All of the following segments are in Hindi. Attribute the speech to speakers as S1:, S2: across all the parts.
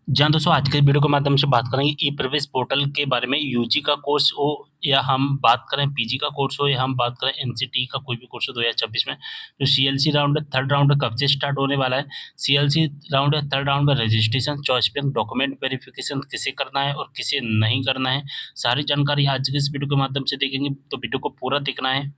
S1: जहाँ दोस्तों आज के वीडियो के माध्यम से बात करेंगे ई प्रवेश पोर्टल के बारे में। यूजी का कोर्स हो या हम बात करें पीजी का कोर्स हो या हम बात करें एनसीटी का कोई भी कोर्स हो 2026 में, जो सीएलसी राउंड है, थर्ड राउंड कब से स्टार्ट होने वाला है। सीएलसी राउंड है, थर्ड राउंड में registration, choice bank, document verification किसे करना है और किसे नहीं करना है, सारी जानकारी आज के इस वीडियो के माध्यम से देखेंगे, तो वीडियो को पूरा देखना है।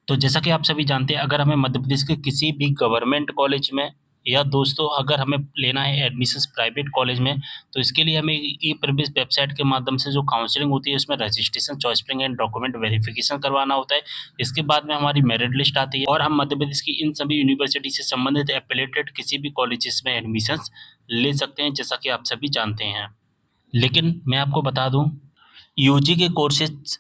S1: तो जैसा कि आप सभी जानते हैं, अगर हमें मध्य प्रदेश के किसी भी गवर्नमेंट कॉलेज में या दोस्तों अगर हमें लेना है एडमिशन्स प्राइवेट कॉलेज में, तो इसके लिए हमें ई प्रवेश वेबसाइट के माध्यम से जो काउंसलिंग होती है उसमें registration, choice filling and document verification करवाना होता है। इसके बाद में हमारी मेरिट लिस्ट आती है और हम मध्य प्रदेश की इन सभी यूनिवर्सिटी से संबंधित एफिलिएटेड किसी भी कॉलेजेस में एडमिशन्स ले सकते हैं, जैसा कि आप सभी जानते हैं। लेकिन मैं आपको बता दूं, यूजी के कोर्सेज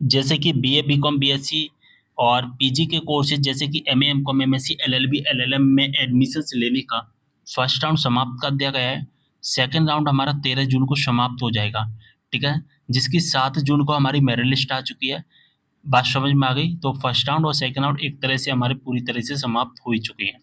S1: जैसे कि बीए, बीकॉम, बीएससी और पीजी के कोर्सेज जैसे कि MA, MCom, MSc, LLB, LLM में एडमिशन्स लेने का फर्स्ट राउंड समाप्त कर दिया गया है। सेकंड राउंड हमारा 13 जून को समाप्त हो जाएगा, ठीक है? जिसकी 7 जून को हमारी मेरिट लिस्ट आ चुकी है। बात समझ में आ गई? तो फर्स्ट राउंड और सेकंड राउंड एक तरह से हमारे पूरी तरह से समाप्त हो ही चुके हैं,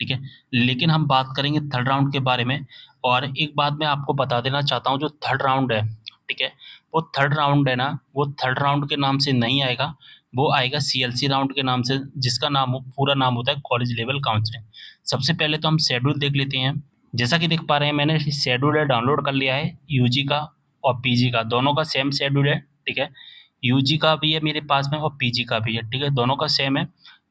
S1: ठीक है? लेकिन हम बात करेंगे थर्ड राउंड के बारे में। और एक बात मैं आपको बता देना चाहता हूँ, जो थर्ड राउंड है, ठीक है? वो थर्ड राउंड है ना, वो थर्ड राउंड के नाम से नहीं आएगा, वो आएगा सीएलसी राउंड के नाम से, जिसका पूरा नाम होता है कॉलेज लेवल काउंसलिंग। सबसे पहले तो हम शेड्यूल देख लेते हैं। जैसा कि देख पा रहे हैं, मैंने शेड्यूल डाउनलोड कर लिया है यूजी का और पीजी का, दोनों का सेम शेड्यूल है, ठीक है? यूजी का भी है मेरे पास में और पीजी का भी है, ठीक है? दोनों का सेम है।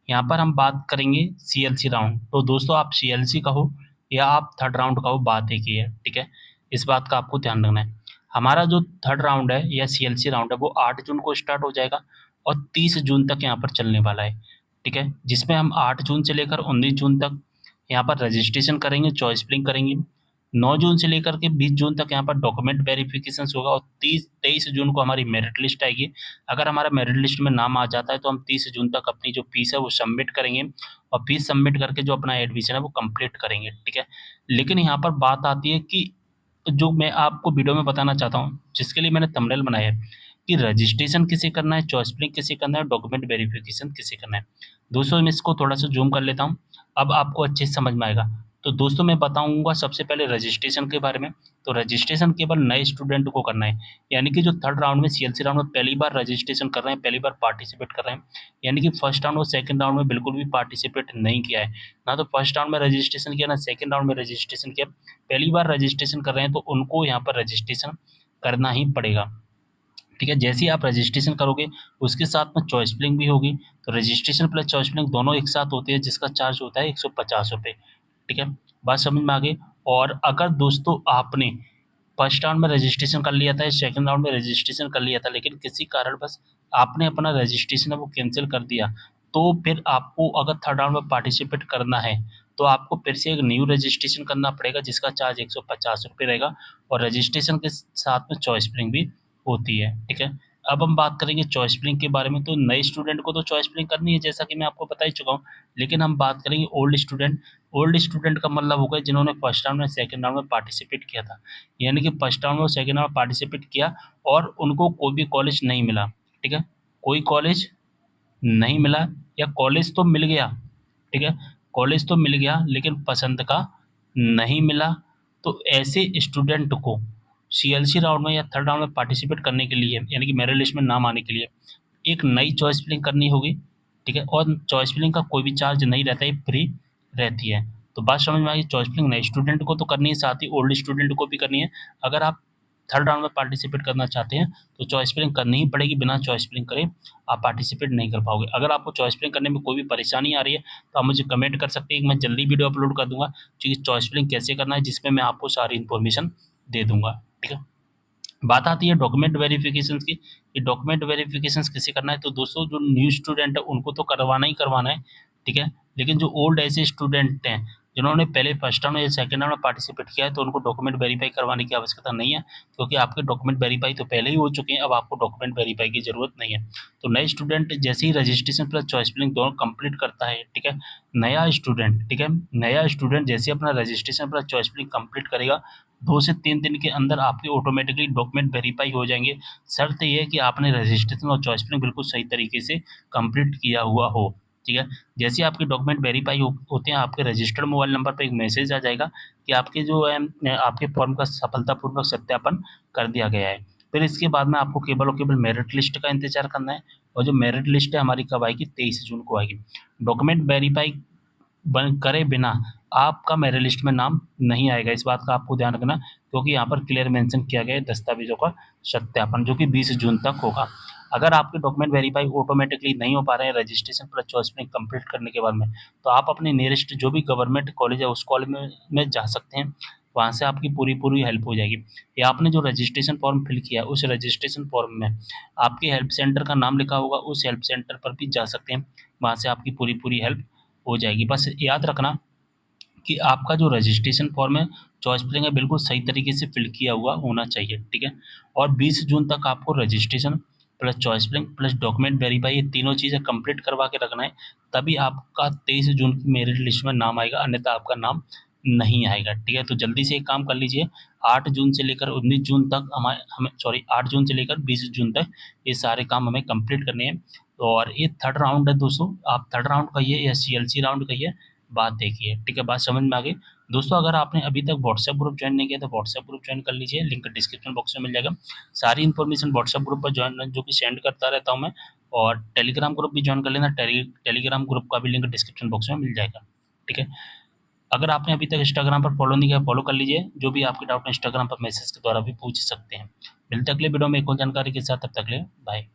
S1: यहाँ पर हम बात करेंगे सीएलसी राउंड। तो दोस्तों आप सीएलसी का हो या आप थर्ड राउंड का हो, बात एक ही है, ठीक है? इस बात का आपको ध्यान रखना है। हमारा जो थर्ड राउंड है या सीएलसी राउंड है, वो 8 जून को स्टार्ट हो जाएगा और 30 जून तक यहाँ पर चलने वाला है, ठीक है? जिसमें हम 8 जून से लेकर 19 जून तक यहाँ पर रजिस्ट्रेशन करेंगे, चॉइस फिलिंग करेंगे। 9 जून से लेकर के 20 जून तक यहाँ पर डॉक्यूमेंट वेरिफिकेशन होगा और 23 जून को हमारी मेरिट लिस्ट आएगी। अगर हमारा मेरिट लिस्ट में नाम आ जाता है तो हम 30 जून तक अपनी जो फीस है वो सबमिट करेंगे और फीस सबमिट करके जो अपना एडमिशन है वो कंप्लीट करेंगे, ठीक है? लेकिन यहाँ पर बात आती है कि जो मैं आपको वीडियो में बताना चाहता हूँ, जिसके लिए मैंने थंबनेल बनाया है, कि रजिस्ट्रेशन किसे करना है, चॉइस फिलिंग किसे करना है, डॉक्यूमेंट वेरिफिकेशन किसे करना है। दोस्तों मैं इसको थोड़ा सा जूम कर लेता हूँ, अब आपको अच्छे से समझ में आएगा। तो दोस्तों मैं बताऊँगा सबसे पहले रजिस्ट्रेशन के बारे में। तो रजिस्ट्रेशन केवल नए स्टूडेंट को करना है, यानी कि जो थर्ड राउंड में सीएलसी राउंड में पहली बार रजिस्ट्रेशन कर रहे हैं, पहली बार पार्टिसिपेट कर रहे हैं, यानी कि फर्स्ट राउंड और सेकंड राउंड में बिल्कुल भी पार्टिसिपेट नहीं किया है, ना तो फर्स्ट राउंड में रजिस्ट्रेशन किया, ना सेकंड राउंड में रजिस्ट्रेशन किया, पहली बार रजिस्ट्रेशन कर रहे हैं, तो उनको यहाँ पर रजिस्ट्रेशन करना ही पड़ेगा, ठीक है? जैसे ही आप रजिस्ट्रेशन करोगे उसके साथ में चॉइस फिलिंग भी होगी, तो रजिस्ट्रेशन प्लस चॉइस फिलिंग दोनों एक साथ होती है, जिसका चार्ज होता है 150 रुपये, ठीक है? बात समझ में आ गई? और अगर दोस्तों आपने फर्स्ट राउंड में रजिस्ट्रेशन कर लिया था, सेकंड राउंड में रजिस्ट्रेशन कर लिया था, लेकिन किसी कारणवश आपने अपना रजिस्ट्रेशन है वो कैंसिल कर दिया, तो फिर आपको अगर थर्ड राउंड में पार्टिसिपेट करना है, तो आपको फिर से एक न्यू रजिस्ट्रेशन करना पड़ेगा, जिसका चार्ज 150 रुपये रहेगा और रजिस्ट्रेशन के साथ में चॉइस फिलिंग भी होती है, ठीक है? अब हम बात करेंगे चॉइस फिलिंग के बारे में। तो नए स्टूडेंट को तो चॉइस फिलिंग करनी है, जैसा कि मैं आपको बता ही चुका हूँ, लेकिन हम बात करेंगे ओल्ड स्टूडेंट। ओल्ड स्टूडेंट का मतलब होगा जिन्होंने फर्स्ट राउंड में, सेकंड राउंड में पार्टिसिपेट किया था, यानी कि फर्स्ट राउंड में और सेकंड राउंड में पार्टिसिपेट किया और उनको कोई भी कॉलेज नहीं मिला, ठीक है? कोई कॉलेज नहीं मिला या कॉलेज तो मिल गया, ठीक है? कॉलेज तो मिल गया लेकिन पसंद का नहीं मिला, तो ऐसे स्टूडेंट को सीएलसी राउंड में या थर्ड राउंड में पार्टिसिपेट करने के लिए, यानी कि मेरिट लिस्ट में नाम आने के लिए, एक नई चॉइस फिलिंग करनी होगी, ठीक है? और चॉइस फिलिंग का कोई भी चार्ज नहीं रहता है, फ्री रहती है। तो बात समझ में आई? चॉइस फिलिंग नए स्टूडेंट को तो करनी है, साथ ही ओल्ड स्टूडेंट को भी करनी है। अगर आप थर्ड राउंड में पार्टिसिपेट करना चाहते हैं तो चॉइस फिलिंग करनी ही पड़ेगी, बिना चॉइस फिलिंग करे आप पार्टिसिपेट नहीं कर पाओगे। अगर आपको चॉइस फिलिंग करने में कोई भी परेशानी आ रही है तो आप मुझे कमेंट कर सकते हैं, मैं जल्दी वीडियो अपलोड कर दूंगा कि चॉइस फिलिंग कैसे करना है, जिसमें मैं आपको सारी इन्फॉर्मेशन दे दूंगा, ठीक है? बात आती है डॉक्यूमेंट वेरिफिकेशंस की, कि डॉक्यूमेंट वेरिफिकेशंस किसे करना है। तो दोस्तों जो न्यू स्टूडेंट है उनको तो करवाना ही करवाना है, ठीक है? लेकिन जो ओल्ड ऐसे स्टूडेंट हैं जिन्होंने पहले फर्स्ट राउंड या सेकंड राउंड में पार्टिसिपेट किया है, तो उनको डॉक्यूमेंट वेरीफाई करवाने की आवश्यकता नहीं है, क्योंकि आपके डॉक्यूमेंट वेरीफाई तो पहले ही हो चुके हैं, अब आपको डॉक्यूमेंट वेरीफाई की ज़रूरत नहीं है। तो नए स्टूडेंट जैसे ही रजिस्ट्रेशन प्लस चॉइस फिलिंग दोनों कंप्लीट करता है, ठीक है? नया स्टूडेंट, ठीक है? नया स्टूडेंट जैसे अपना registration plus choice filling complete करेगा, 2 से 3 दिन के अंदर आपके ऑटोमेटिकली डॉक्यूमेंट वेरीफाई हो जाएंगे। शर्त ये है कि आपने रजिस्ट्रेशन और चॉइस फिलिंग बिल्कुल सही तरीके से कंप्लीट किया हुआ हो, ठीक है। जैसे ही आपके डॉक्यूमेंट वेरीफाई होते हैं, आपके रजिस्टर्ड मोबाइल नंबर पे एक मैसेज आ जाएगा कि आपके जो है आपके फॉर्म का सफलतापूर्वक सत्यापन कर दिया गया है। फिर इसके बाद में आपको केवल और केवल मेरिट लिस्ट का इंतज़ार करना है, और जो मेरिट लिस्ट है हमारी कब आएगी, 23 जून को आएगी। डॉक्यूमेंट वेरीफाई करे बिना आपका मेरिट लिस्ट में नाम नहीं आएगा, इस बात का आपको ध्यान रखना, क्योंकि यहाँ पर क्लियर मेंशन किया गया है दस्तावेजों का सत्यापन, जो कि 20 जून तक होगा। अगर आपके डॉक्यूमेंट वेरीफाई ऑटोमेटिकली नहीं हो पा रहे हैं रजिस्ट्रेशन प्लस चॉइस में कंप्लीट करने के बाद में, तो आप अपने नियरेस्ट जो भी गवर्नमेंट कॉलेज है उस कॉलेज में जा सकते हैं, वहाँ से आपकी पूरी हेल्प हो जाएगी। या आपने जो रजिस्ट्रेशन फॉर्म फिल किया है, उस रजिस्ट्रेशन फॉर्म में आपके हेल्प सेंटर का नाम लिखा होगा, उस हेल्प सेंटर पर भी जा सकते हैं, वहाँ से आपकी पूरी हेल्प हो जाएगी। बस याद रखना कि आपका जो रजिस्ट्रेशन फॉर्म है, चॉइस फिलिंग है, बिल्कुल सही तरीके से फिल किया हुआ होना चाहिए, ठीक है। और 20 जून तक आपको registration plus choice filling plus document verify, ये तीनों चीज़ें कंप्लीट करवा के रखना है, तभी आपका 23 जून की मेरिट लिस्ट में नाम आएगा, अन्यथा आपका नाम नहीं आएगा, ठीक है। तो जल्दी से एक काम कर लीजिए, 8 जून से लेकर 19 जून तक हमें 8 जून से लेकर 20 जून तक ये सारे काम हमें कंप्लीट करने हैं। और ये थर्ड राउंड है दोस्तों, आप थर्ड राउंड कहिए या सीएलसी राउंड कहिए, बात देखिए, ठीक है। बात समझ में आ गई दोस्तों। अगर आपने अभी तक व्हाट्सएप ग्रुप ज्वाइन नहीं किया तो व्हाट्सएप ग्रुप ज्वाइन कर लीजिए, लिंक डिस्क्रिप्शन बॉक्स में मिल जाएगा। सारी इन्फॉर्मेशन व्हाट्सएप ग्रुप पर ज्वाइन जो कि सेंड करता रहता हूँ मैं। और टेलीग्राम ग्रुप भी ज्वाइन कर लेना, टेलीग्राम ग्रुप का भी लिंक डिस्क्रिप्शन बॉक्स में मिल जाएगा, ठीक है। अगर आपने अभी तक इंस्टाग्राम पर फॉलो नहीं किया, फॉलो कर लीजिए, जो भी आपके डाउट है इंस्टाग्राम पर मैसेज के द्वारा भी पूछ सकते हैं। मिलते हैं अगले वीडियो में एक और जानकारी के साथ, तब तक के लिए बाय।